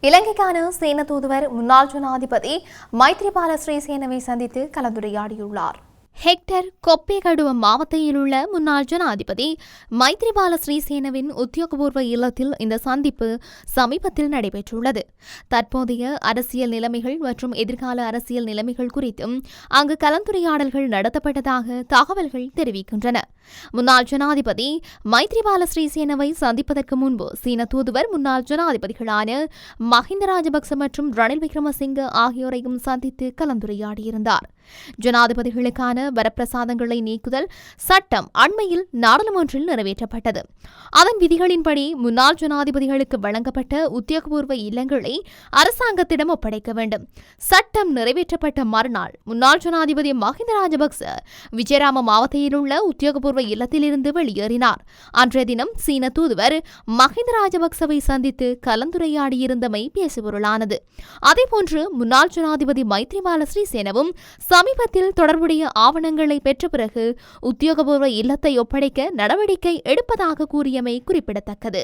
இலங்கைக்கான சீன தூதுவர் முன்னாள் ஜனாதிபதி மைத்ரிபால சிறிசேனவை சந்தித்து கலந்துரையாடியுள்ளார். ஹெக்டர் கொப்பேகடுவ மாவட்டத்தில் உள்ள முன்னாள் ஜனாதிபதி மைத்ரிபால சிறிசேனவின் உத்தியோகபூர்வ இல்லத்தில் இந்த சந்திப்பு சமீபத்தில் நடைபெற்றுள்ளது. தற்போதைய அரசியல் நிலைமைகள் மற்றும் எதிர்கால அரசியல் நிலைமைகள் குறித்தும் அங்கு கலந்துரையாடல்கள் நடத்தப்பட்டதாக தகவல்கள் தெரிவிக்கின்றன. முன்னாள் ஜனாதிபதி மைத்ரிபால சிறிசேனவை சந்திப்பதற்கு முன்பு சீன தூதுவர் முன்னாள் ஜனாதிபதிகளான மஹிந்த ராஜபக்ச மற்றும் ரணில் விக்ரமசிங்க ஆகியோரையும் சந்தித்து கலந்துரையாடியிருந்தார். ஜனாதிபதிகளுக்கான வரப்பிரசாதங்களை நீக்குதல் சட்டம் அண்மையில் நாடாளுமன்றில் நிறைவேற்றப்பட்டது. அதன் விதிகளின்படி முன்னாள் ஜனாதிபதிகளுக்கு வழங்கப்பட்ட உத்தியோகபூர்வ இல்லங்களை அரசாங்கத்திடம் ஒப்படைக்க வேண்டும். சட்டம் நிறைவேற்றப்பட்ட மறுநாள் முன்னாள் ஜனாதிபதி மஹிந்த ராஜபக்ச விஜயராம மாவட்டத்தில் உள்ள உத்தியோகபூர்வ இல்லத்திலிருந்து வெளியேறினார். அன்றைய தினம் சீன தூதுவர் மஹிந்த ராஜபக்சவை சந்தித்து கலந்துரையாடியிருந்தமை பேசுபொருளானது. அதேபோன்று முன்னாள் ஜனாதிபதி மைத்ரிபால சிறிசேனவும் சமீபத்தில் தொடர்புடைய ஆவணங்களை பெற்ற பிறகு உத்தியோகபூர்வ இல்லத்தை ஒப்படைக்க நடவடிக்கை எடுப்பதாக கூறியமை குறிப்பிடத்தக்கது.